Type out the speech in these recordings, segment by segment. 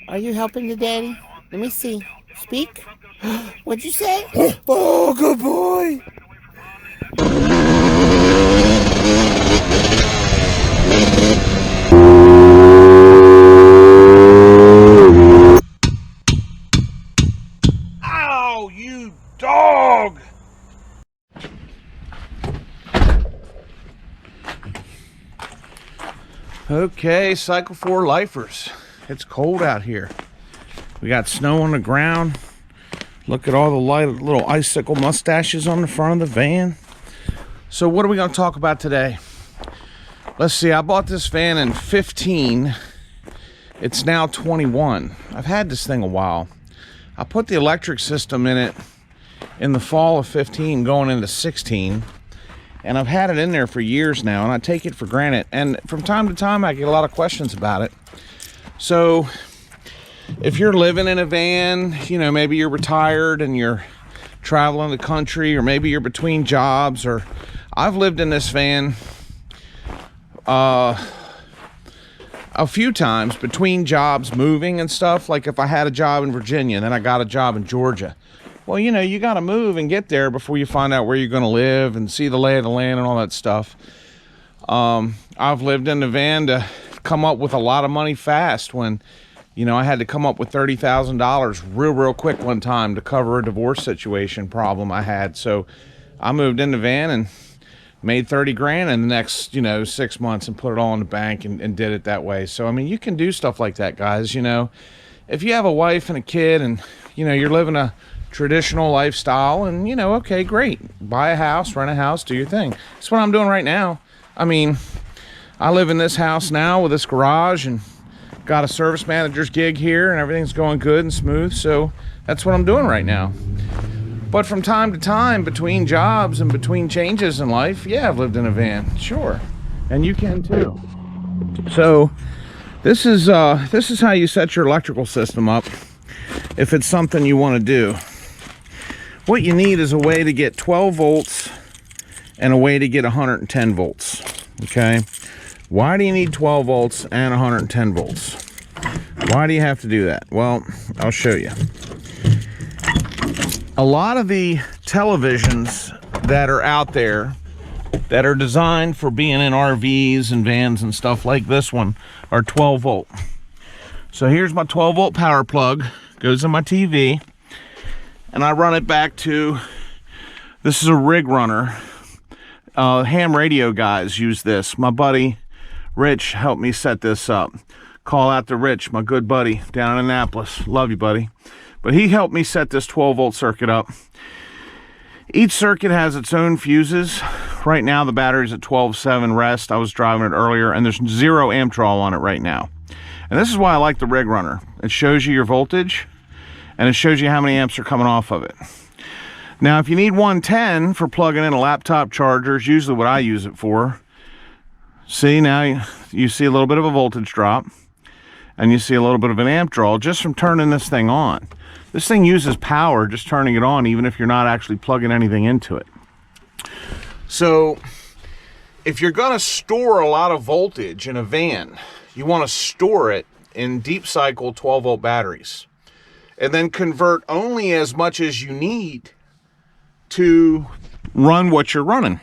Are you helping the daddy? Let me see. Speak. What'd you say? Oh, good boy. Ow, you dog! Okay, Cycle 4 lifers. It's cold out here. We got snow on the ground. Look at all the little icicle mustaches on the front of the van. So what are we going to talk about today? Let's see, I bought this van in 15. It's now 21. I've had this thing a while. I put the electric system in it in the fall of 15 going into 16. And I've had it in there for years now, and I take it for granted. And from time to time, I get a lot of questions about it. So if you're living in a van, you know, maybe you're retired and you're traveling the country, or maybe you're between jobs, or I've lived in this van a few times between jobs, moving and stuff. Like if I had a job in Virginia and then I got a job in Georgia. Well, you know, you got to move and get there before you find out where you're going to live and see the lay of the land and all that stuff. I've lived in the van to come up with a lot of money fast when, you know, I had to come up with $30,000 real quick one time to cover a divorce situation problem I had. So I moved in the van and made 30 grand in the next, you know, 6 months and put it all in the bank and did it that way. So, I mean, you can do stuff like that, guys. You know, if you have a wife and a kid and, you know, you're living a traditional lifestyle and, you know, okay, great. Buy a house, rent a house, do your thing. That's what I'm doing right now. I mean, I live in this house now with this garage and got a service manager's gig here and everything's going good and smooth. So that's what I'm doing right now. But from time to time, between jobs and between changes in life, yeah, I've lived in a van, sure. And you can too. So this is how you set your electrical system up if it's something you want to do. What you need is a way to get 12 volts and a way to get 110 volts, okay? Why do you need 12 volts and 110 volts? Why do you have to do that? Well, I'll show you. A lot of the televisions that are out there that are designed for being in RVs and vans and stuff like this one are 12 volt. So here's my 12 volt power plug, goes in my TV, and I run it back to, this is a rig runner. Ham radio guys use this. My buddy Rich helped me set this up. Call out to Rich, my good buddy down in Annapolis. Love you, buddy. But he helped me set this 12 volt circuit up. Each circuit has its own fuses. Right now the battery's at 12.7 rest. I was driving it earlier and there's 0 amp draw on it right now. And this is why I like the rig runner. It shows you your voltage and it shows you how many amps are coming off of it. Now if you need 110 for plugging in a laptop charger, is usually what I use it for. See, now you see a little bit of a voltage drop and you see a little bit of an amp draw just from turning this thing on. This thing uses power just turning it on, even if you're not actually plugging anything into it. So if you're going to store a lot of voltage in a van, you want to store it in deep cycle 12 volt batteries and then convert only as much as you need to run what you're running.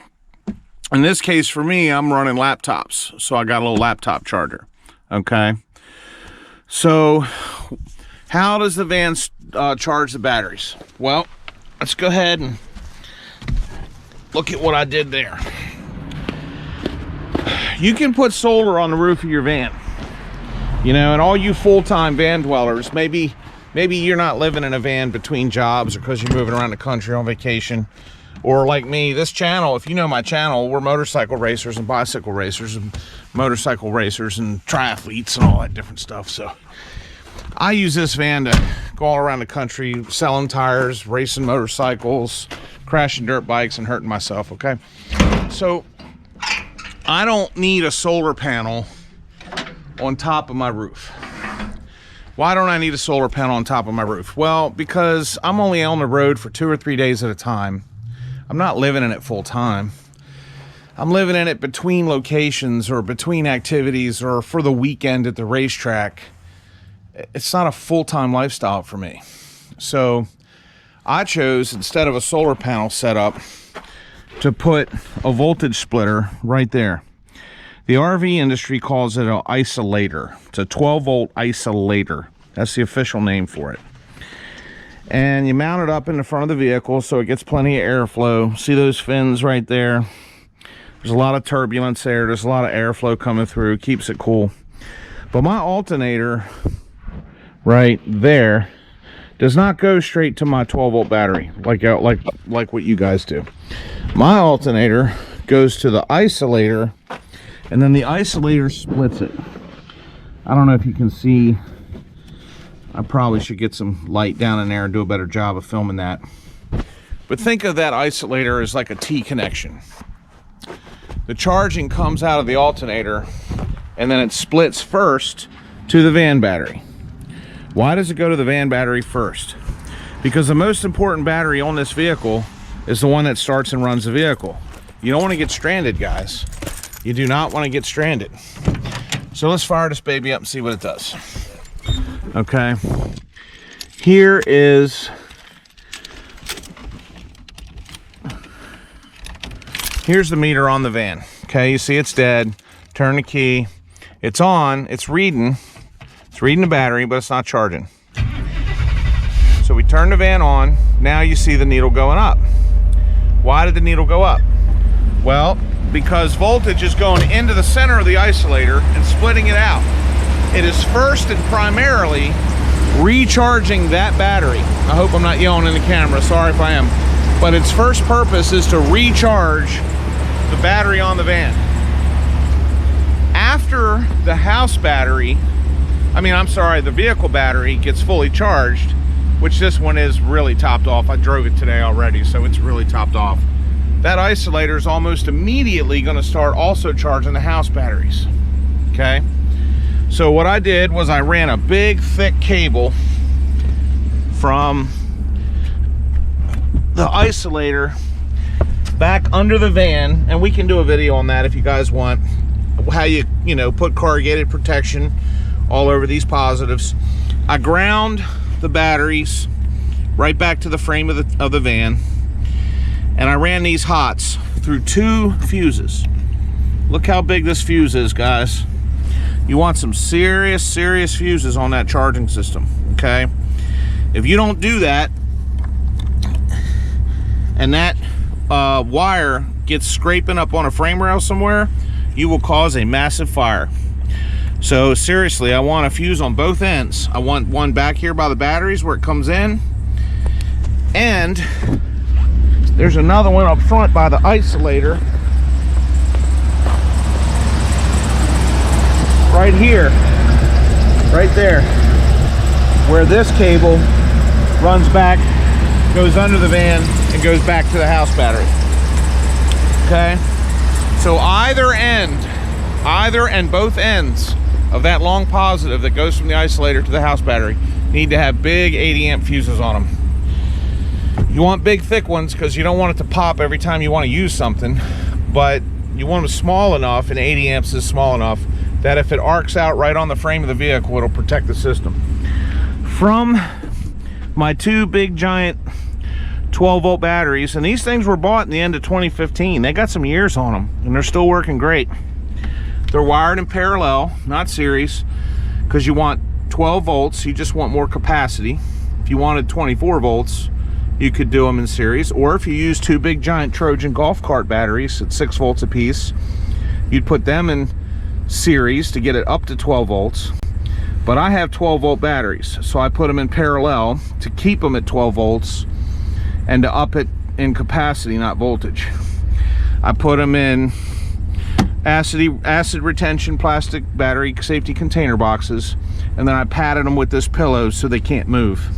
In this case for me, I'm running laptops, so I got a little laptop charger. Okay, so how does the van charge the batteries? Well, let's go ahead and look at what I did there. You can put solar on the roof of your van, you know, and all you full-time van dwellers, maybe you're not living in a van between jobs or because you're moving around the country on vacation, or like me, this channel, if you know my channel, we're motorcycle racers and bicycle racers and motorcycle racers and triathletes and all that different stuff. So I use this van to go all around the country selling tires, racing motorcycles, crashing dirt bikes, and hurting myself, okay? So I don't need a solar panel on top of my roof. Why don't I need a solar panel on top of my roof? Well, because I'm only on the road for 2 or 3 days at a time. I'm not living in it full time. I'm living in it between locations or between activities or for the weekend at the racetrack. it's not a full-time lifestyle for me. So I chose, instead of a solar panel setup, to put a voltage splitter right there. The RV industry calls it an isolator. It's a 12-volt isolator. That's the official name for it. And you mount it up in the front of the vehicle so it gets plenty of airflow. See those fins right there? There's a lot of turbulence there. There's a lot of airflow coming through. Keeps it cool. But my alternator right there does not go straight to my 12-volt battery like what you guys do. My alternator goes to the isolator, and then the isolator splits it. I don't know if you can see. I probably should get some light down in there and do a better job of filming that. But think of that isolator as like a T connection. The charging comes out of the alternator, and then it splits first to the van battery. Why does it go to the van battery first? Because the most important battery on this vehicle is the one that starts and runs the vehicle. You don't want to get stranded, guys. You do not want to get stranded. So let's fire this baby up and see what it does. Okay. Here's the meter on the van. Okay, you see it's dead. Turn the key. It's on. It's reading. It's reading the battery, but it's not charging. So we turn the van on. Now you see the needle going up. Why did the needle go up? Well, because voltage is going into the center of the isolator and splitting it out. It is first and primarily recharging that battery. I hope I'm not yelling in the camera. Sorry if I am. But its first purpose is to recharge the battery on the van. After the house battery, the vehicle battery gets fully charged, which this one is really topped off. I drove it today already, so it's really topped off. That isolator is almost immediately going to start also charging the house batteries. Okay? So what I did was I ran a big, thick cable from the isolator back under the van, and we can do a video on that if you guys want, how you put corrugated protection all over these positives. I ground the batteries right back to the frame of the van, and I ran these hots through 2 fuses. Look how big this fuse is, guys. You want some serious fuses on that charging system, okay? If you don't do that, and that wire gets scraping up on a frame rail somewhere, you will cause a massive fire. So seriously, I want a fuse on both ends. I want one back here by the batteries where it comes in, and there's another one up front by the isolator right here, right there, where this cable runs back, goes under the van, and goes back to the house battery. Okay, so either and both ends of that long positive that goes from the isolator to the house battery need to have big 80 amp fuses on them. You want big thick ones because you don't want it to pop every time you want to use something, but you want them small enough, and 80 amps is small enough that if it arcs out right on the frame of the vehicle, it'll protect the system. From my 2 big giant 12-volt batteries, and these things were bought in the end of 2015. They got some years on them, and they're still working great. They're wired in parallel, not series, because you want 12 volts, you just want more capacity. If you wanted 24 volts, you could do them in series, or if you use 2 big giant Trojan golf cart batteries at 6 volts apiece, you'd put them in series to get it up to 12 volts. But I have 12-volt batteries, so I put them in parallel to keep them at 12 volts and to up it in capacity, not voltage. I put them in acid retention plastic battery safety container boxes, and then I padded them with this pillow so they can't move.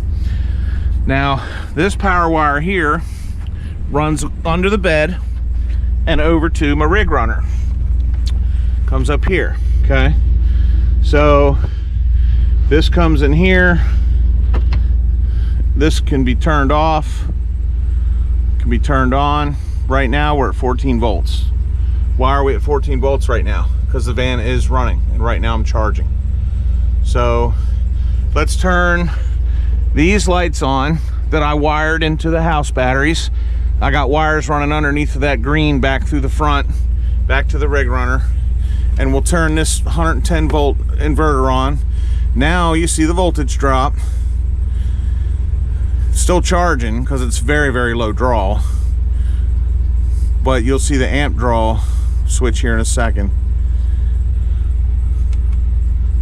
Now this power wire here runs under the bed and over to my rig runner, comes up here. Okay, so this comes in here, this can be turned off, can be turned on. Right now we're at 14 volts. Why are we at 14 volts right now? Because the van is running, and right now I'm charging. So let's turn these lights on that I wired into the house batteries. I got wires running underneath of that green back through the front, back to the rig runner. And we'll turn this 110 volt inverter on. Now you see the voltage drop. Still charging because it's very, very low draw. But you'll see the amp draw switch here in a second.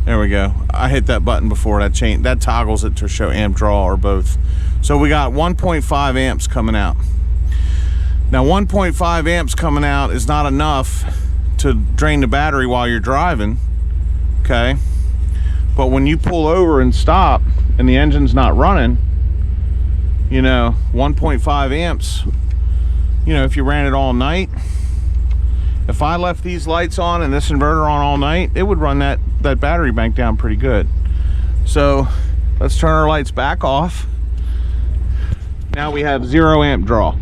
There we go. I hit that button before. That toggles it to show amp draw or both. So we got 1.5 amps coming out. Now 1.5 amps coming out is not enough to drain the battery while you're driving, okay? But when you pull over and stop and the engine's not running, you know, 1.5 amps, you know, if you ran it all night, if I left these lights on and this inverter on all night, it would run that battery bank down pretty good. So let's turn our lights back off. Now we have 0 amp draw.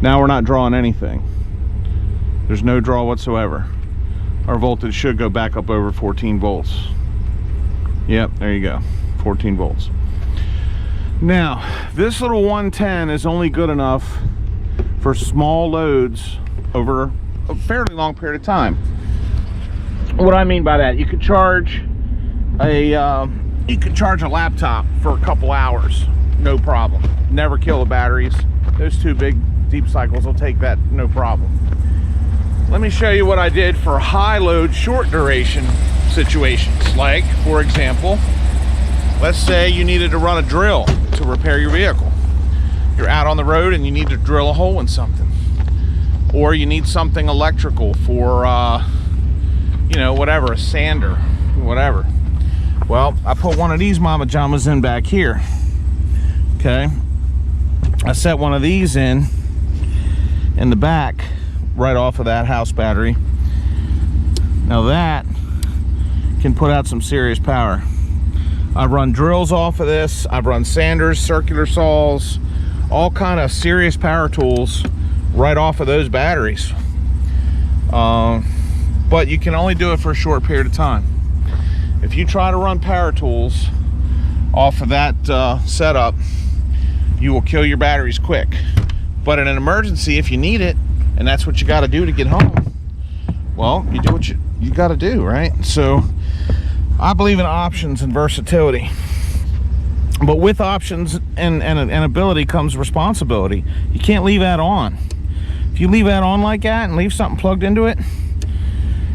Now we're not drawing anything. There's no draw whatsoever. Our voltage should go back up over 14 volts. Yep, there you go, 14 volts. Now, this little 110 is only good enough for small loads over a fairly long period of time. What I mean by that, you could charge a laptop for a couple hours, no problem. Never kill the batteries. Those two big deep cycles will take that, no problem. Let me show you what I did for high load, short duration situations. Like, for example, let's say you needed to run a drill to repair your vehicle. You're out on the road and you need to drill a hole in something. Or you need something electrical for, you know, whatever, a sander, whatever. Well, I put one of these mama jamas in back here. Okay. I set one of these in the back, right off of that house battery. Now that can put out some serious power. I've run drills off of this. I've run sanders, circular saws, all kind of serious power tools right off of those batteries. But you can only do it for a short period of time. If you try to run power tools off of that setup, you will kill your batteries quick. But in an emergency, if you need it, and that's what you got to do to get home, well, you do what you got to do, right? So I believe in options and versatility, but with options and ability comes responsibility. You can't leave that on. If you leave that on like that and leave something plugged into it,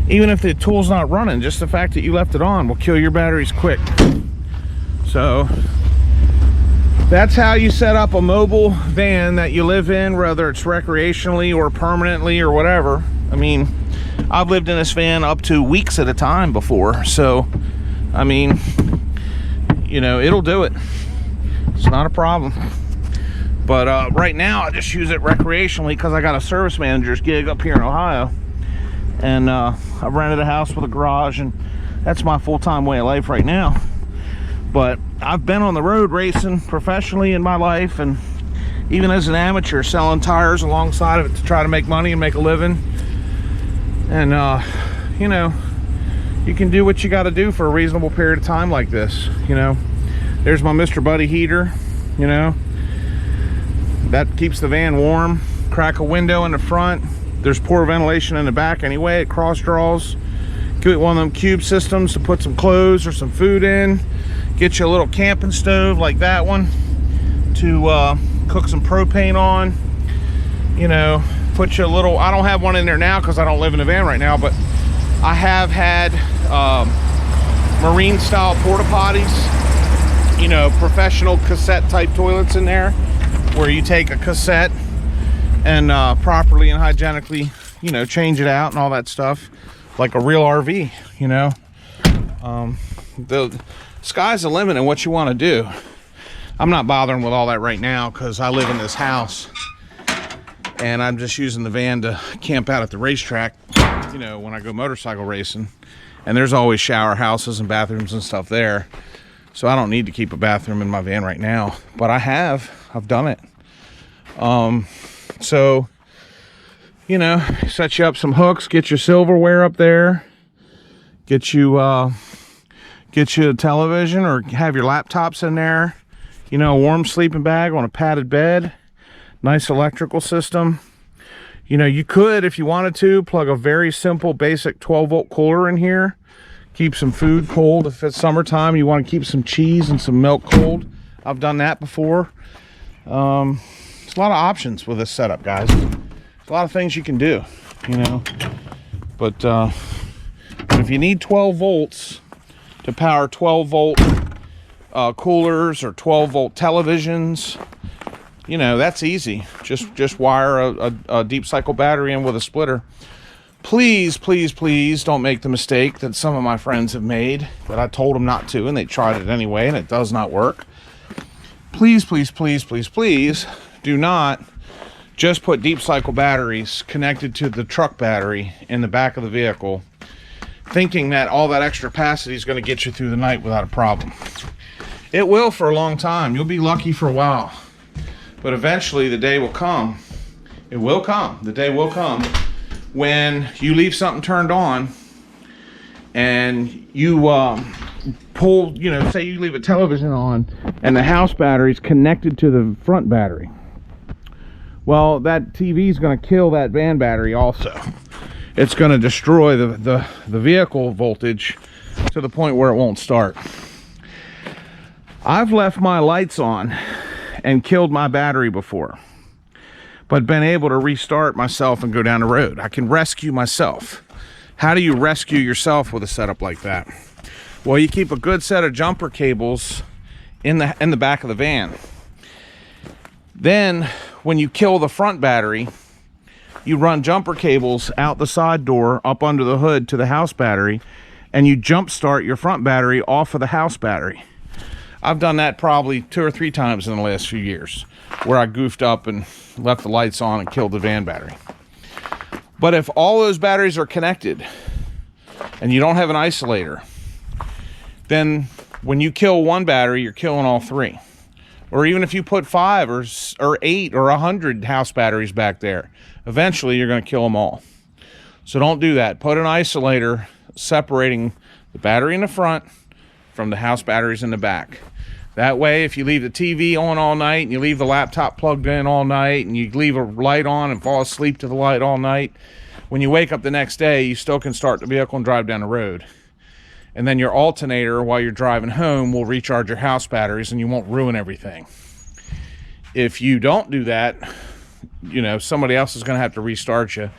even if the tool's not running, just the fact that you left it on will kill your batteries quick. So that's how you set up a mobile van that you live in, whether it's recreationally or permanently or whatever. I mean, I've lived in this van up to weeks at a time before. So, I mean, you know, it'll do it. It's not a problem. But right now, I just use it recreationally because I got a service manager's gig up here in Ohio. And I've rented a house with a garage, and that's my full-time way of life right now. But I've been on the road racing professionally in my life, and even as an amateur, selling tires alongside of it to try to make money and make a living. And you know, you can do what you got to do for a reasonable period of time like this. You know, there's my Mr. Buddy heater, you know, that keeps the van warm. Crack a window in the front. There's poor ventilation in the back anyway. It cross draws. Get one of them cube systems to put some clothes or some food in. Get you a little camping stove like that one to cook some propane on. You know, put you a little, I don't have one in there now because I don't live in a van right now, but I have had marine style porta potties, you know, professional cassette type toilets in there, where you take a cassette and properly and hygienically, you know, change it out and all that stuff, like a real RV, you know. The sky's the limit in what you want to do. I'm not bothering with all that right now because I live in this house and I'm just using the van to camp out at the racetrack, you know, when I go motorcycle racing. And there's always shower houses and bathrooms and stuff there, so I don't need to keep a bathroom in my van right now, but I've done it. So, you know, set you up some hooks, get your silverware up there, get you Get you a television or have your laptops in there. You know, a warm sleeping bag on a padded bed. Nice electrical system. You know, you could, if you wanted to, plug a very simple basic 12-volt cooler in here. Keep some food cold. If it's summertime, you want to keep some cheese and some milk cold. I've done that before. There's a lot of options with this setup, guys. There's a lot of things you can do, you know. But if you need 12 volts to power 12-volt coolers or 12-volt televisions, you know, that's easy. Just wire a deep cycle battery in with a splitter. Please, please, please don't make the mistake that some of my friends have made, that I told them not to, and they tried it anyway, and it does not work. Please, please, please, please, please do not just put deep cycle batteries connected to the truck battery in the back of the vehicle, thinking that all that extra capacity is going to get you through the night without a problem. It will for a long time. You'll be lucky for a while. But eventually the day will come. It will come. The day will come when you leave something turned on and you pull, you know, say you leave a television on and the house battery is connected to the front battery. Well, that TV is going to kill that van battery also. It's going to destroy the vehicle voltage to the point where it won't start. I've left my lights on and killed my battery before, but been able to restart myself and go down the road. I can rescue myself. How do you rescue yourself with a setup like that? Well, you keep a good set of jumper cables in the back of the van. Then when you kill the front battery, you run jumper cables out the side door up under the hood to the house battery, and you jump start your front battery off of the house battery. I've done that probably 2 or 3 times in the last few years, where I goofed up and left the lights on and killed the van battery. But if all those batteries are connected and you don't have an isolator, then when you kill one battery, you're killing all 3. Or even if you put 5 or 8 or 100 house batteries back there, eventually you're going to kill them all. So don't do that. Put an isolator separating the battery in the front from the house batteries in the back. That way, if you leave the TV on all night and you leave the laptop plugged in all night and you leave a light on and fall asleep to the light all night, when you wake up the next day, you still can start the vehicle and drive down the road. And then your alternator, while you're driving home, will recharge your house batteries and you won't ruin everything. If you don't do that, you know, somebody else is going to have to restart you.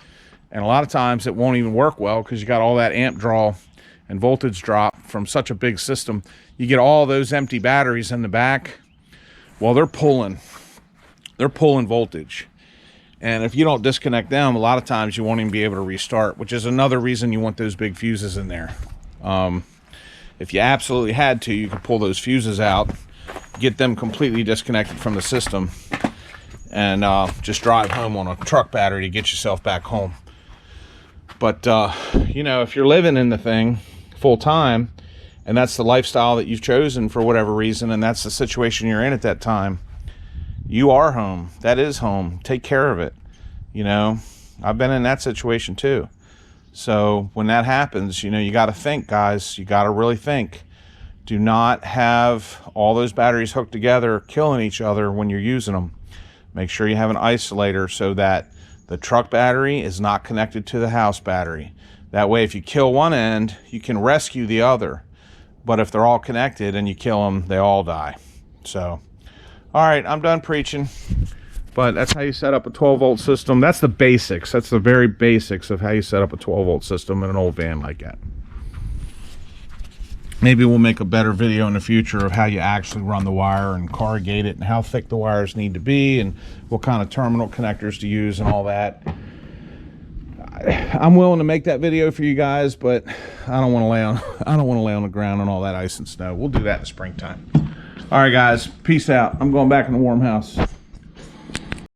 And a lot of times it won't even work well because you got all that amp draw and voltage drop from such a big system. You get all those empty batteries in the back. Well, they're pulling voltage. And if you don't disconnect them, a lot of times you won't even be able to restart, which is another reason you want those big fuses in there. If you absolutely had to, you could pull those fuses out, get them completely disconnected from the system, and just drive home on a truck battery to get yourself back home. But, you know, if you're living in the thing full time, and that's the lifestyle that you've chosen for whatever reason, and that's the situation you're in at that time, you are home. That is home. Take care of it. You know, I've been in that situation too. So when that happens, you know, you got to think, guys. You got to really think. Do not have all those batteries hooked together killing each other when you're using them. Make sure you have an isolator so that the truck battery is not connected to the house battery. That way, if you kill one end, you can rescue the other. But if they're all connected and you kill them, they all die. So, all right, I'm done preaching. But that's how you set up a 12-volt system. That's the basics. That's the very basics of how you set up a 12-volt system in an old van like that. Maybe we'll make a better video in the future of how you actually run the wire and corrugate it and how thick the wires need to be and what kind of terminal connectors to use and all that. I'm willing to make that video for you guys, but I don't want to lay on the ground on all that ice and snow. We'll do that in the springtime. All right, guys. Peace out. I'm going back in the warm house.